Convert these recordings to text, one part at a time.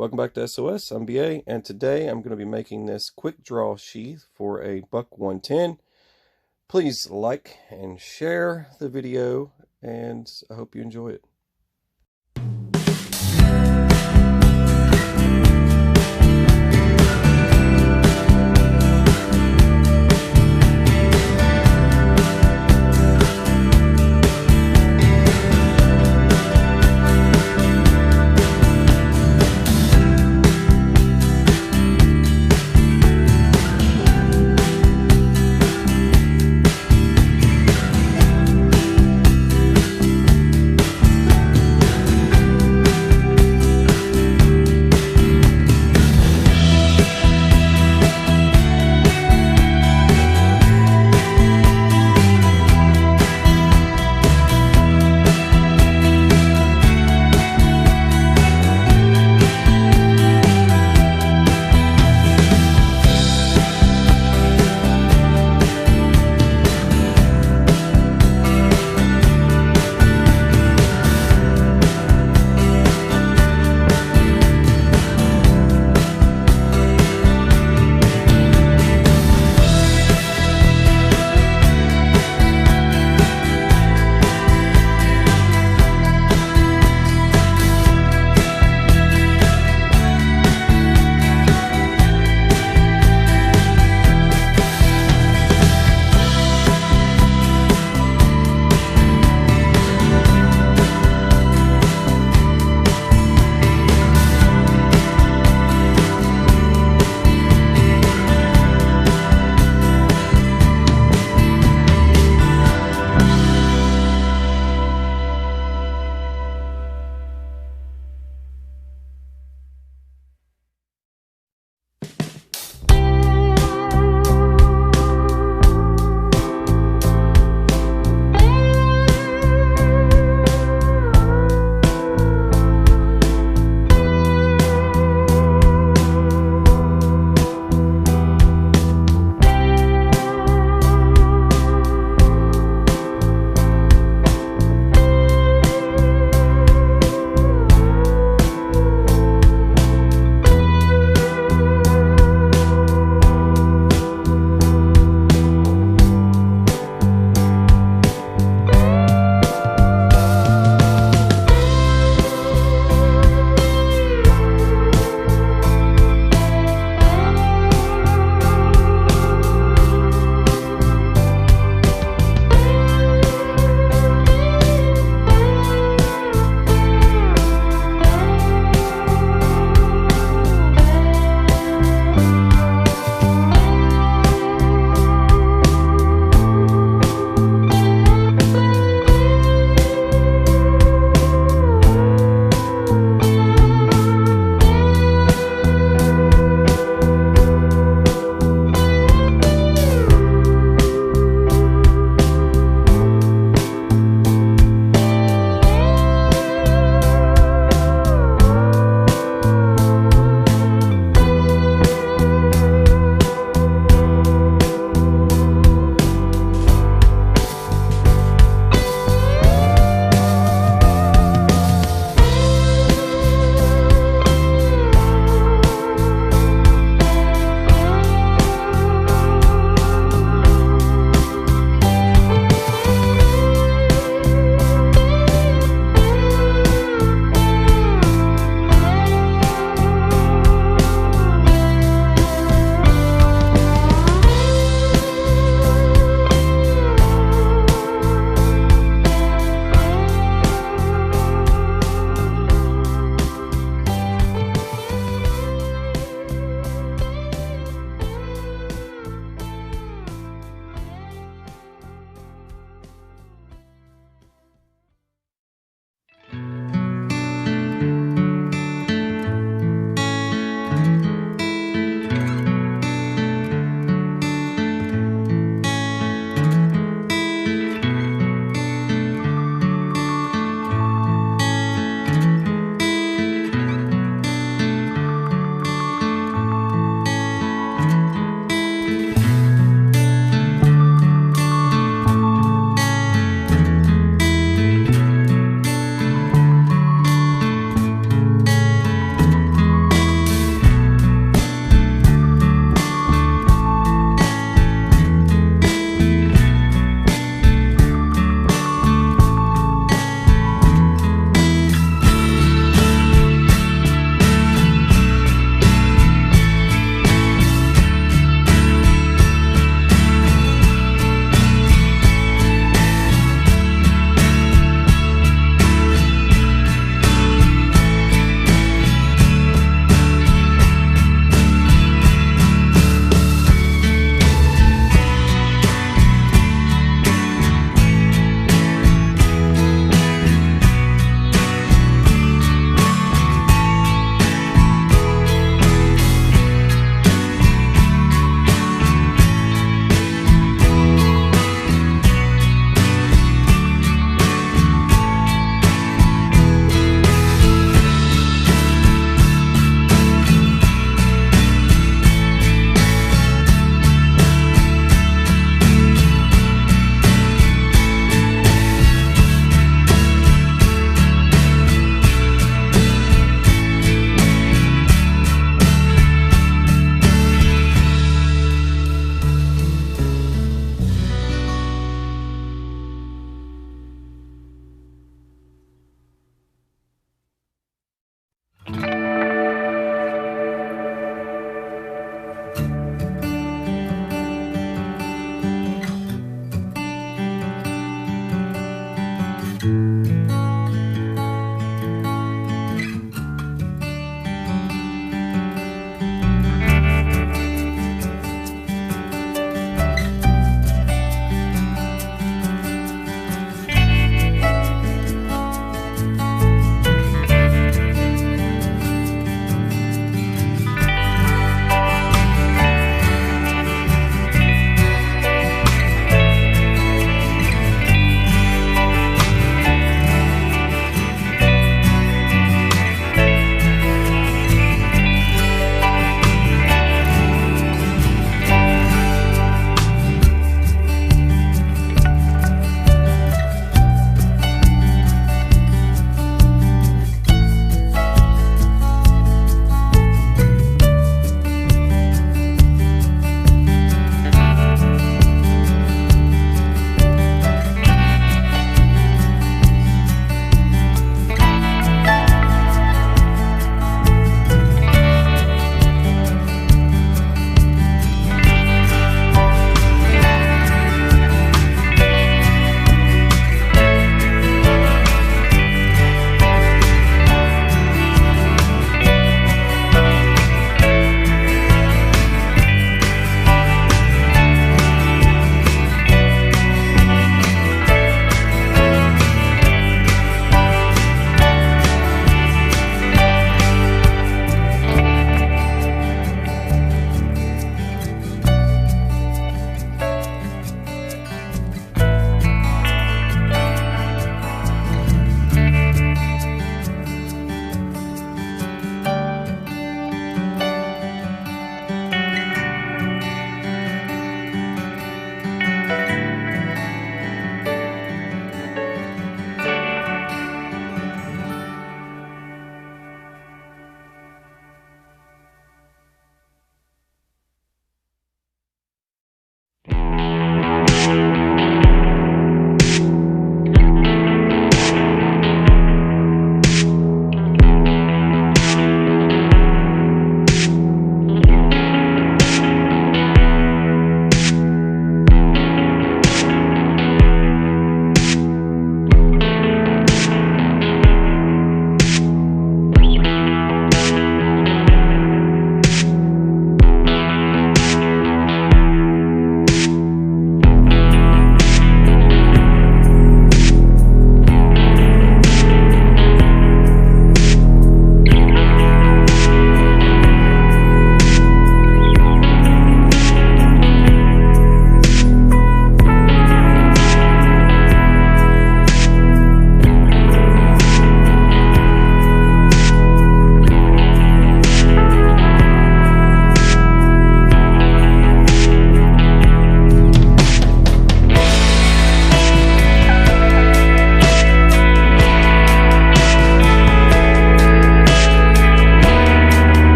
Welcome back to SOS. I'm BA, and today I'm going to be making this quick draw sheath for a Buck 110. Please like and share the video, and I hope you enjoy it.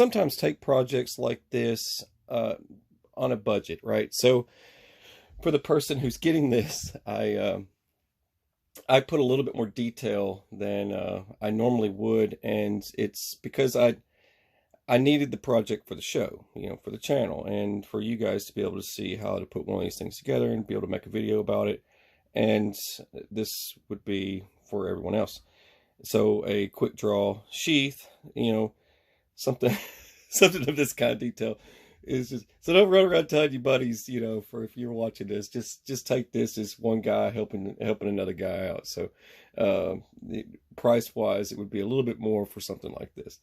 sometimes take projects like this on a budget, right? So for the person who's getting this, I put a little bit more detail than I normally would, and it's because I needed the project for the show, for the channel, and for you guys to be able to see how to put one of these things together and be able to make a video about it. And this would be for everyone else. So a quick draw sheath, something of this kind of detail is just, so don't run around telling your buddies, for if you're watching this, just take this as one guy helping another guy out. So price wise, it would be a little bit more for something like this.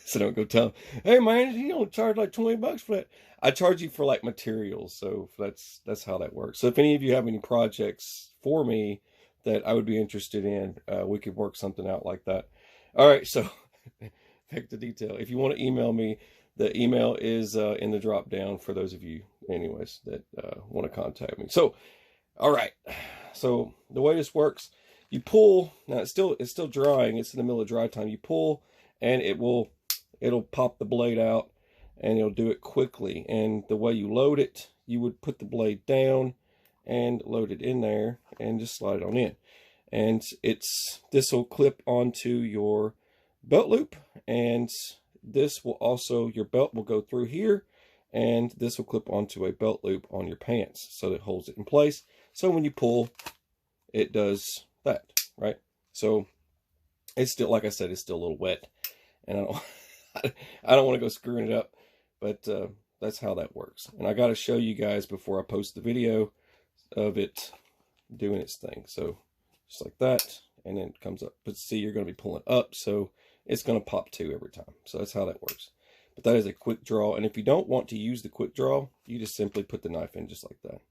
So don't go tell them, hey man, you don't charge like $20 for that. I charge you for like materials. So that's how that works. So if any of you have any projects for me that I would be interested in, we could work something out like that. All right. So back to detail. If you want to email me, the email is in the drop down for those of you anyways that want to contact me. So, all right. So the way this works, you pull, now it's still drying. It's in the middle of dry time. You pull, and it'll pop the blade out, and it'll do it quickly. And the way you load it, you would put the blade down and load it in there and just slide it on in. And this will clip onto your belt loop, and this will also, your belt will go through here, and this will clip onto a belt loop on your pants, so that it holds it in place. So when you pull, it does that, right? So it's still, like I said, it's still a little wet, and I don't want to go screwing it up, but that's how that works. And I got to show you guys before I post the video of it doing its thing. So just like that, and then it comes up. But see, you're going to be pulling up, so it's going to pop two every time. So that's how that works. But that is a quick draw. And if you don't want to use the quick draw, you just simply put the knife in just like that.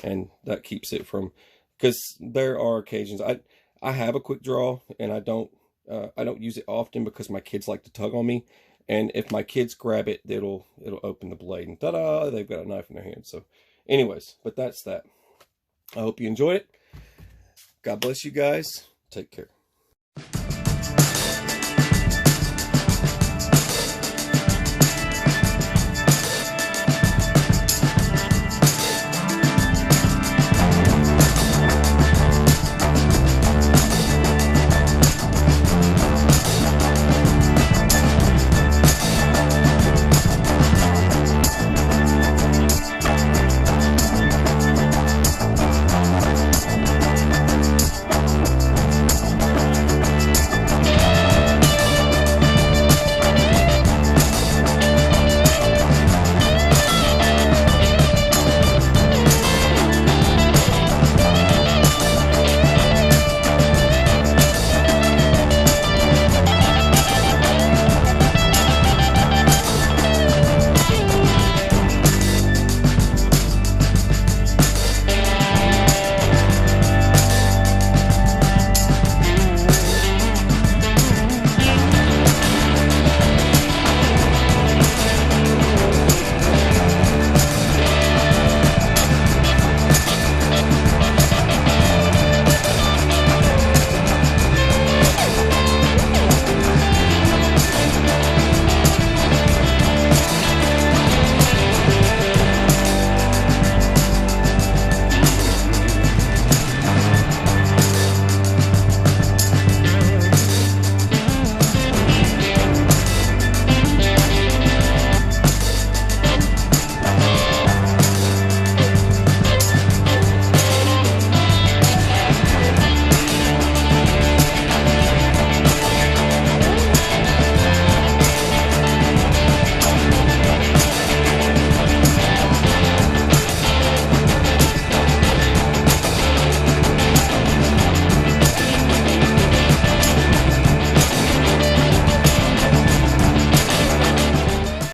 And that keeps it from, because there are occasions, I have a quick draw, and I don't use it often because my kids like to tug on me. And if my kids grab it, it'll open the blade, and ta-da, they've got a knife in their hand. So anyways, but that's that. I hope you enjoyed it. God bless you guys. Take care.